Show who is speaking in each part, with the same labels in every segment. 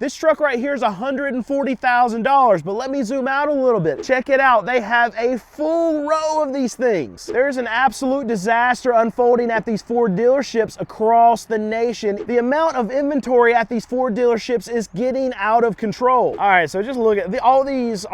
Speaker 1: This truck right here is $140,000, but let me zoom out a little bit. Check it out. They have a full row of these things. There's an absolute disaster unfolding at these Ford dealerships across the nation. The amount of inventory at these Ford dealerships is getting out of control. All right, so just look at all these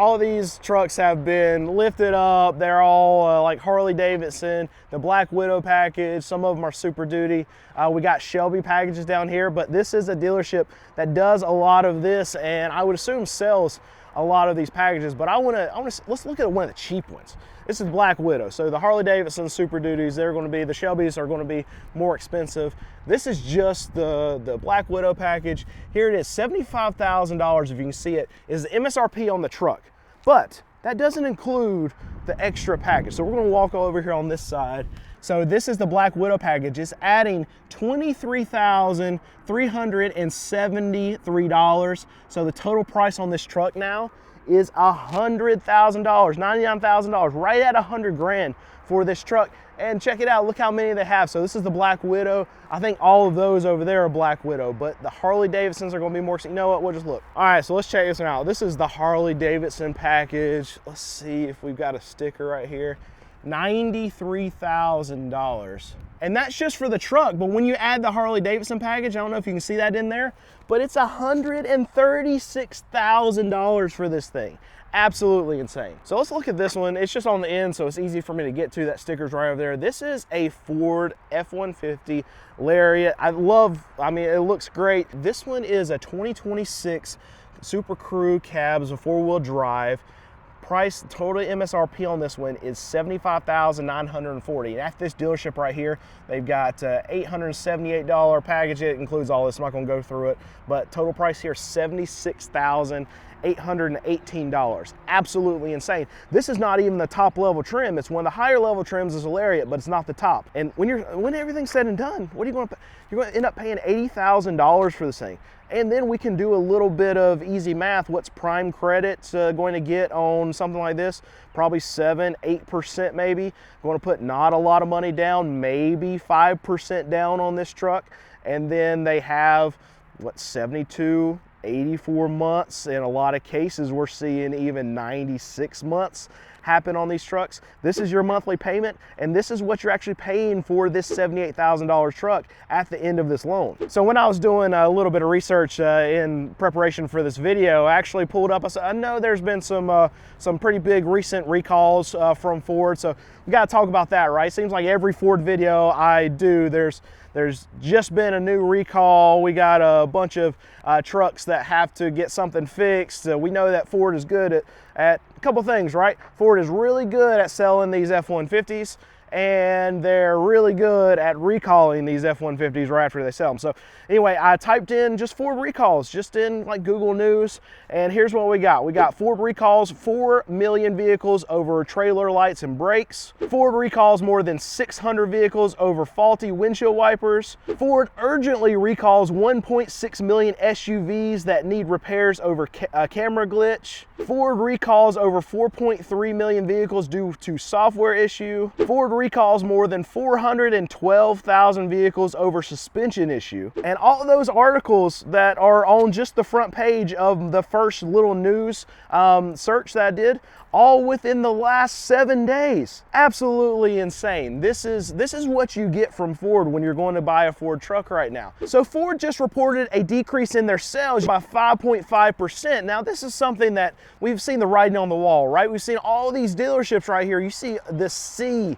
Speaker 1: trucks have been lifted up. They're all like Harley Davidson, the Black Widow package. Some of them are Super Duty. We got Shelby packages down here, but this is a dealership that does a lot of this, and I would assume sells a lot of these packages. But let's look at one of the cheap ones. This is Black Widow. So the Harley Davidson Super Duties, the Shelbys are going to be more expensive. This is just the Black Widow package. Here it is, $75,000, if you can see it, is the MSRP on the truck. But that doesn't include the extra package. So we're going to walk over here on this side. So this is the Black Widow package. It's adding $23,373. So the total price on this truck now is $100,000, $99,000, right at 100 grand for this truck. And check it out, look how many they have. So this is the Black Widow. I think all of those over there are Black Widow, but the Harley Davidsons are gonna be more, you know what, we'll just look. All right, so let's check this one out. This is the Harley Davidson package. Let's see if we've got a sticker right here. $93,000. And that's just for the truck, but when you add the Harley Davidson package, I don't know if you can see that in there, but it's $136,000 for this thing. Absolutely insane. So let's look at this one. It's just on the end, so it's easy for me to get to. That sticker's right over there. This is a Ford F-150 Lariat. I mean, it looks great. This one is a 2026 Super Crew cab. It's a 4-wheel drive. Price, total MSRP on this one is $75,940. And at this dealership right here, they've got $878 package. It includes all this. I'm not going to go through it, but total price here $76,818. Absolutely insane. This is not even the top level trim. It's one of the higher level trims is a Lariat, but it's not the top. And when everything's said and done, what are you going to pay? You're going to end up paying $80,000 for this thing. And then we can do a little bit of easy math. What's prime credit going to get on something like this? Probably 7-8% maybe. Going to put not a lot of money down, maybe 5% down on this truck. And then they have, what, 72, 84 months. In a lot of cases, we're seeing even 96 months happen on these trucks. This is your monthly payment, and this is what you're actually paying for this $78,000 truck at the end of this loan. So when I was doing a little bit of research in preparation for this video, I actually pulled up, I know there's been some pretty big recent recalls from Ford, so we got to talk about that, right? Seems like every Ford video I do, there's just been a new recall. We got a bunch of trucks that have to get something fixed. We know that Ford is good at a couple things, right? Ford is really good at selling these F-150s, and they're really good at recalling these F-150s right after they sell them. So anyway, I typed in just Ford recalls, just in like Google News, and here's what we got. We got Ford recalls 4 million vehicles over trailer lights and brakes. Ford recalls more than 600 vehicles over faulty windshield wipers. Ford urgently recalls 1.6 million SUVs that need repairs over camera glitch. Ford recalls over 4.3 million vehicles due to software issue. Ford recalls more than 412,000 vehicles over suspension issue. And all of those articles that are on just the front page of the first little news search that I did, all within the last 7 days. Absolutely insane. This is what you get from Ford when you're going to buy a Ford truck right now. So Ford just reported a decrease in their sales by 5.5%. Now this is something that we've seen the writing on the wall, right? We've seen all these dealerships right here. You see the sea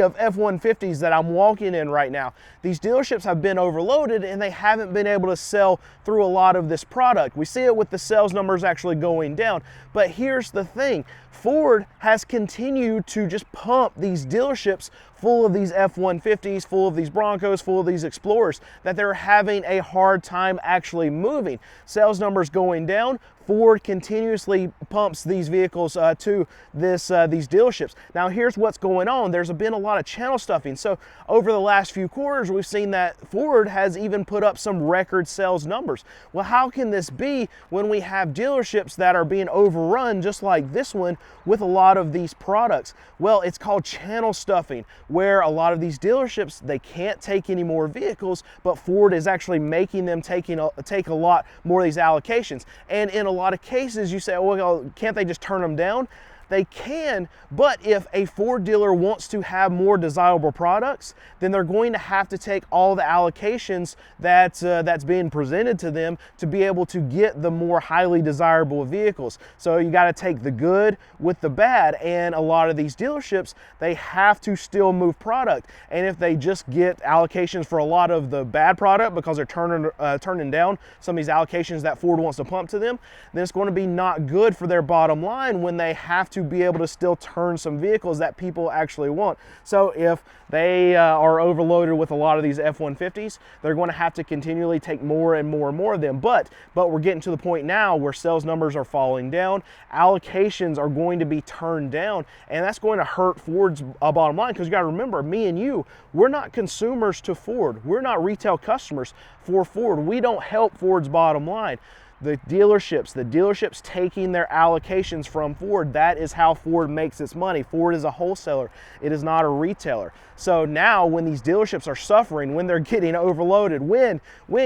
Speaker 1: of F-150s that I'm walking in right now. These dealerships have been overloaded and they haven't been able to sell through a lot of this product. We see it with the sales numbers actually going down. But here's the thing, Ford has continued to just pump these dealerships full of these F-150s, full of these Broncos, full of these Explorers, that they're having a hard time actually moving. Sales numbers going down, Ford continuously pumps these vehicles to these dealerships. Now here's what's going on. There's been a lot of channel stuffing. So over the last few quarters, we've seen that Ford has even put up some record sales numbers. Well, how can this be when we have dealerships that are being overrun just like this one with a lot of these products? Well, it's called channel stuffing. where a lot of these dealerships, they can't take any more vehicles, but Ford is actually making them take a lot more of these allocations. And in a lot of cases, you say, oh, well, can't they just turn them down? They can, but if a Ford dealer wants to have more desirable products, then they're going to have to take all the allocations that's being presented to them to be able to get the more highly desirable vehicles. So you got to take the good with the bad, and a lot of these dealerships, they have to still move product. And if they just get allocations for a lot of the bad product because they're turning down some of these allocations that Ford wants to pump to them, then it's going to be not good for their bottom line when they have to be able to still turn some vehicles that people actually want. So if they are overloaded with a lot of these F-150s, they're going to have to continually take more and more and more of them. But we're getting to the point now where sales numbers are falling down, allocations are going to be turned down, and that's going to hurt Ford's bottom line, because you got to remember, me and you, we're not consumers to Ford. We're not retail customers for Ford. We don't help Ford's bottom line. The dealerships taking their allocations from Ford, that is how Ford makes its money. Ford is a wholesaler, it is not a retailer. So now when these dealerships are suffering, when they're getting overloaded, when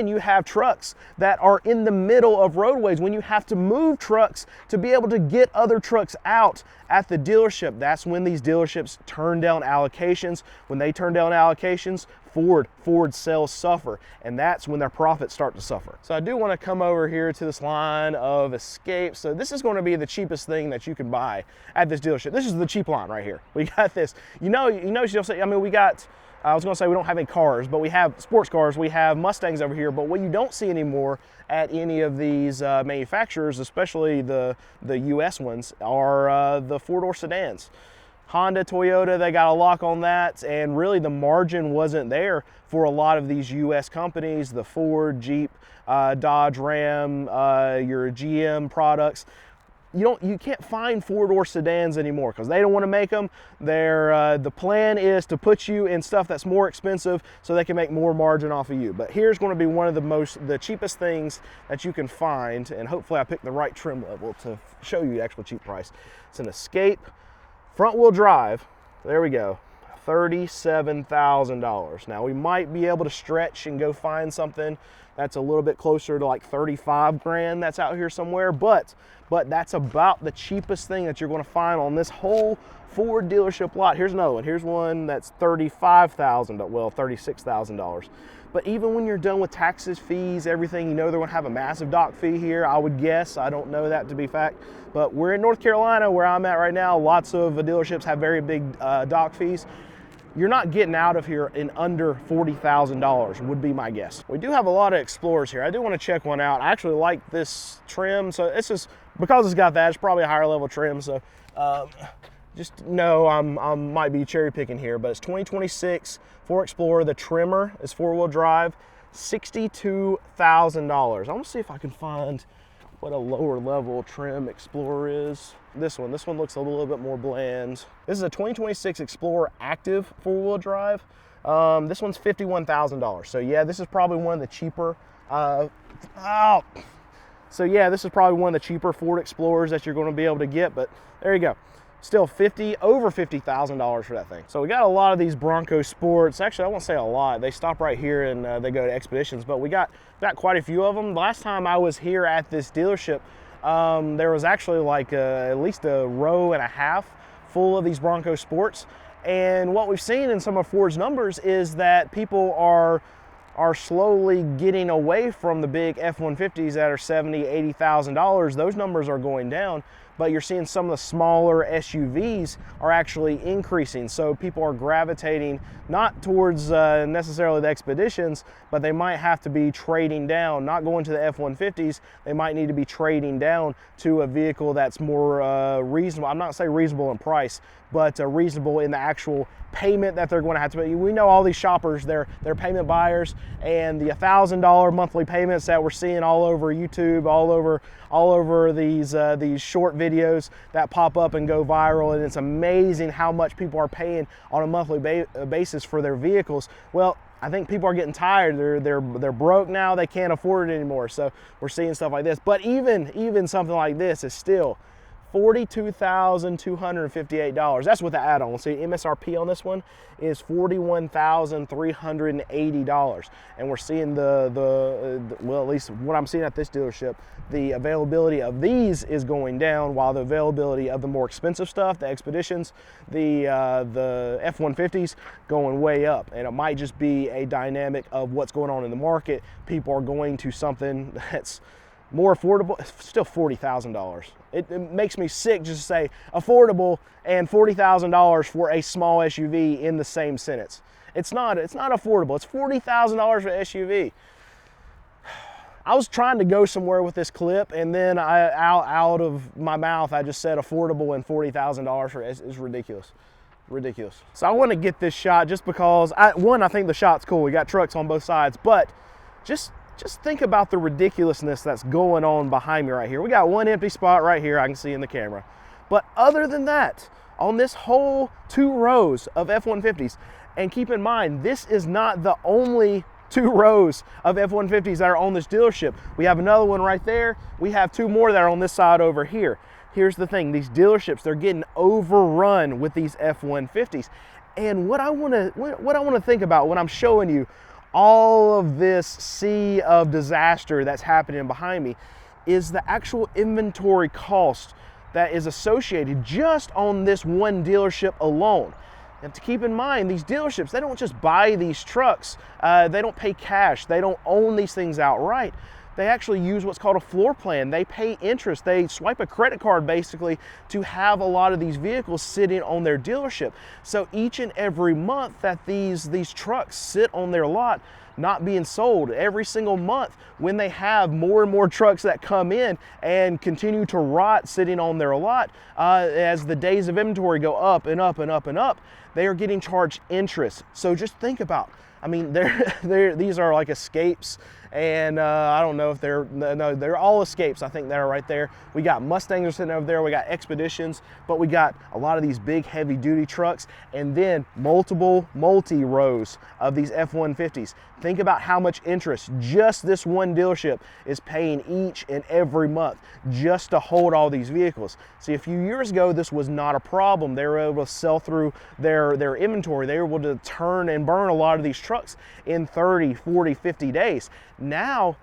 Speaker 1: you have trucks that are in the middle of roadways, when you have to move trucks to be able to get other trucks out at the dealership, that's when these dealerships turn down allocations. When they turn down allocations, Ford sales suffer, and that's when their profits start to suffer. So I do want to come over here to this line of Escape. So this is going to be the cheapest thing that you can buy at this dealership. This is the cheap line right here. We got this. I mean, we got, I was going to say we don't have any cars, but we have sports cars. We have Mustangs over here, but what you don't see anymore at any of these manufacturers, especially the US ones, are the four-door sedans. Honda, Toyota, they got a lock on that, and really the margin wasn't there for a lot of these US companies, the Ford, Jeep, Dodge, Ram, your GM products. You can't find four-door sedans anymore because they don't want to make them. The plan is to put you in stuff that's more expensive so they can make more margin off of you. But here's going to be one of the cheapest things that you can find, and hopefully I picked the right trim level to show you the actual cheap price. It's an Escape front-wheel drive. There we go. $37,000. Now we might be able to stretch and go find something that's a little bit closer to like 35 grand that's out here somewhere, but that's about the cheapest thing that you're going to find on this whole Ford dealership lot. Here's another one. Here's one that's $35,000, well, $36,000. But even when you're done with taxes, fees, everything, they're going to have a massive dock fee here, I would guess. I don't know that to be fact. But we're in North Carolina, where I'm at right now. Lots of dealerships have very big dock fees. You're not getting out of here in under $40,000 would be my guess. We do have a lot of Explorers here. I do want to check one out. I actually like this trim. So it's just, because it's got that, it's probably a higher level trim. So just know I might be cherry picking here, but it's 2026 Ford Explorer. The trimmer is four-wheel drive, $62,000. I want to see if I can find what a lower level trim Explorer is. This one looks a little bit more bland. This is a 2026 Explorer Active four-wheel drive. This one's $51,000. So yeah, this is probably one of the cheaper. So yeah, this is probably one of the cheaper Ford Explorers that you're going to be able to get. But there you go. Still over $50,000 for that thing. So we got a lot of these Bronco Sports. Actually, I won't say a lot. They stop right here and they go to Expeditions, but we got quite a few of them. Last time I was here at this dealership, there was actually like at least a row and a half full of these Bronco Sports. And what we've seen in some of Ford's numbers is that people are slowly getting away from the big F-150s that are $70,000, $80,000. Those numbers are going down, but you're seeing some of the smaller SUVs are actually increasing. So people are gravitating not towards necessarily the Expeditions, but they might have to be trading down, not going to the F-150s. They might need to be trading down to a vehicle that's more reasonable. I'm not saying reasonable in price, but reasonable in the actual payment that they're going to have to pay. We know all these shoppers, they're payment buyers, and the $1,000 monthly payments that we're seeing all over YouTube, all over these short videos that pop up and go viral, and it's amazing how much people are paying on a monthly basis for their vehicles. Well, I think people are getting tired. They're broke now. They can't afford it anymore. So we're seeing stuff like this. But even something like this is still $42,258. That's with the add-on. See, MSRP on this one is $41,380, and we're seeing well, at least what I'm seeing at this dealership, the availability of these is going down, while the availability of the more expensive stuff, the Expeditions, the F-150s, going way up. And it might just be a dynamic of what's going on in the market. People are going to something that's more affordable. It's still $40,000. It makes me sick just to say affordable and $40,000 for a small SUV in the same sentence. It's not affordable. It's $40,000 for SUV. I was trying to go somewhere with this clip, and then out of my mouth, I just said affordable and $40,000 for it. It's ridiculous. Ridiculous. So I want to get this shot just because, I think the shot's cool. We got trucks on both sides, but just think about the ridiculousness that's going on behind me right here. We got one empty spot right here I can see in the camera. But other than that, on this whole 2 rows of F-150s, and keep in mind, this is not the only 2 rows of F-150s that are on this dealership. We have another one right there. We have 2 more that are on this side over here. Here's the thing, these dealerships, they're getting overrun with these F-150s. And what I want to think about when I'm showing you all of this sea of disaster that's happening behind me is the actual inventory cost that is associated just on this one dealership alone. And to keep in mind, these dealerships, they don't just buy these trucks. They don't pay cash. They don't own these things outright. They actually use what's called a floor plan. They pay interest. They swipe a credit card basically to have a lot of these vehicles sitting on their dealership. So each and every month that these trucks sit on their lot, not being sold, every single month when they have more and more trucks that come in and continue to rot sitting on their lot, as the days of inventory go up and up and up and up, they are getting charged interest. So just think about, I mean, these are like escapes, and I don't know if they're all escapes. I think they're right there. We got Mustangs sitting over there. We got Expeditions, but we got a lot of these big heavy duty trucks, and then multi rows of these F-150s. Think about how much interest just this one dealership is paying each and every month just to hold all these vehicles. See, a few years ago, this was not a problem. They were able to sell through their inventory. They were able to turn and burn a lot of these trucks in 30, 40, 50 days. Now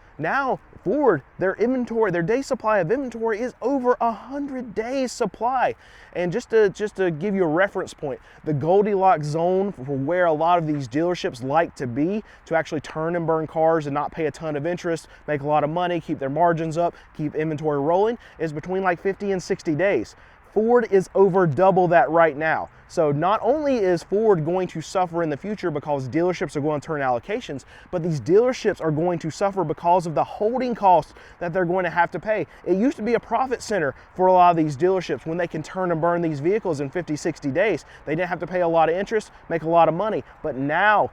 Speaker 1: Ford, their day supply of inventory is over 100 days supply. And just to give you a reference point, the Goldilocks zone for where a lot of these dealerships like to be to actually turn and burn cars and not pay a ton of interest, make a lot of money, keep their margins up, keep inventory rolling, is between like 50 and 60 days. Ford is over double that right now. So not only is Ford going to suffer in the future because dealerships are going to turn allocations, but these dealerships are going to suffer because of the holding costs that they're going to have to pay. It used to be a profit center for a lot of these dealerships when they can turn and burn these vehicles in 50, 60 days. They didn't have to pay a lot of interest, make a lot of money. But now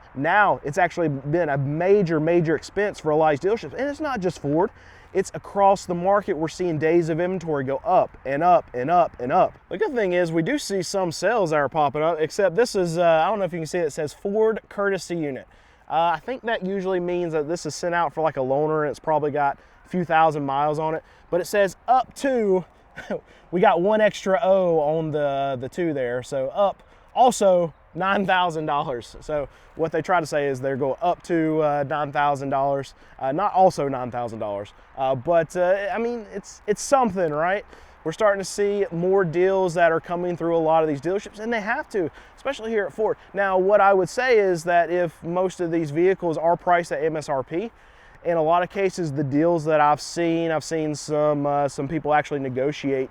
Speaker 1: it's actually been a major expense for a lot of these dealerships. And it's not just Ford. It's across the market. We're seeing days of inventory go up and up and up and up. The good thing is we do see some sales that are popping up, except this is, I don't know if you can see it says Ford Courtesy Unit. I think that usually means that this is sent out for like a loaner and it's probably got a few thousand miles on it, but it says up to, we got one extra O on the 2 there, so up also $9,000. So what they try to say is they're going up to $9,000, not also $9,000. But I mean, it's something, right? We're starting to see more deals that are coming through a lot of these dealerships, and they have to, especially here at Ford. Now, what I would say is that if most of these vehicles are priced at MSRP, in a lot of cases, the deals that I've seen some people actually negotiate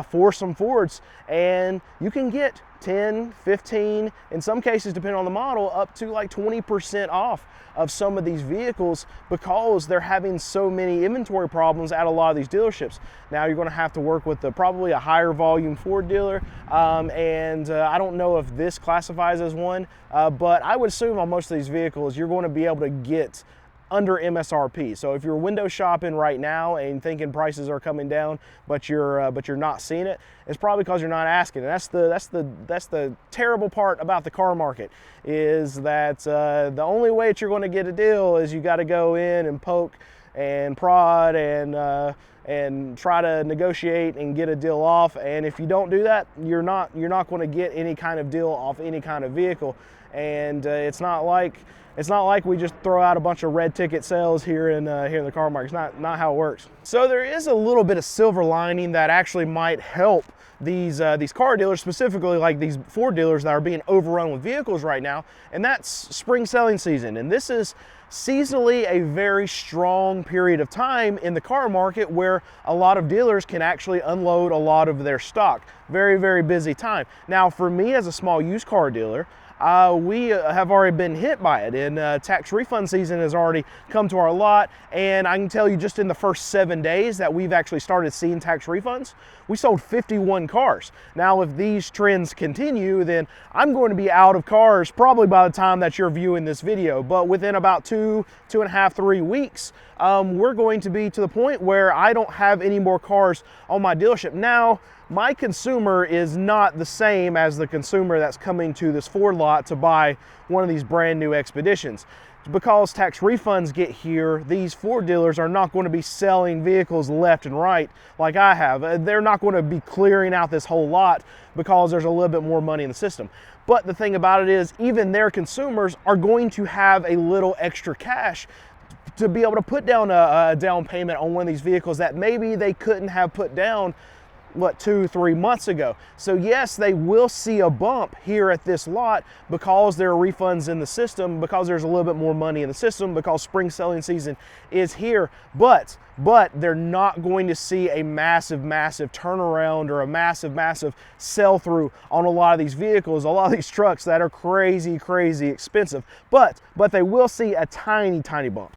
Speaker 1: for some Fords, and you can get 10, 15, in some cases, depending on the model, up to like 20% off of some of these vehicles because they're having so many inventory problems at a lot of these dealerships. Now you're going to have to work with probably a higher volume Ford dealer, and I don't know if this classifies as one, but I would assume on most of these vehicles you're going to be able to get under MSRP. So if you're window shopping right now and thinking prices are coming down, but you're not seeing it, it's probably because you're not asking. And that's the terrible part about the car market, is that the only way that you're going to get a deal is you got to go in and poke and prod and try to negotiate and get a deal off. And if you don't do that, you're not going to get any kind of deal off any kind of vehicle. And it's not like we just throw out a bunch of red ticket sales here in the car market. It's not how it works. So there is a little bit of silver lining that actually might help these car dealers, specifically like these Ford dealers that are being overrun with vehicles right now, and that's spring selling season. And this is seasonally a very strong period of time in the car market where a lot of dealers can actually unload a lot of their stock. Very, very busy time. Now, for me as a small used car dealer, we have already been hit by it, and tax refund season has already come to our lot. And I can tell you, just in the first 7 days that we've actually started seeing tax refunds, we sold 51 cars. Now, if these trends continue, then I'm going to be out of cars probably by the time that you're viewing this video. But within about 2.5, 3 weeks, we're going to be to the point where I don't have any more cars on my dealership. Now, my consumer is not the same as the consumer that's coming to this Ford lot to buy one of these brand new Expeditions. Because tax refunds get here, these Ford dealers are not going to be selling vehicles left and right like I have. They're not going to be clearing out this whole lot because there's a little bit more money in the system. But the thing about it is, even their consumers are going to have a little extra cash to be able to put down a down payment on one of these vehicles that maybe they couldn't have put down 2-3 months ago. So yes, they will see a bump here at this lot because there are refunds in the system, because there's a little bit more money in the system, because spring selling season is here. But they're not going to see a massive turnaround or a massive sell through on a lot of these vehicles, a lot of these trucks that are crazy expensive. But they will see a tiny bump.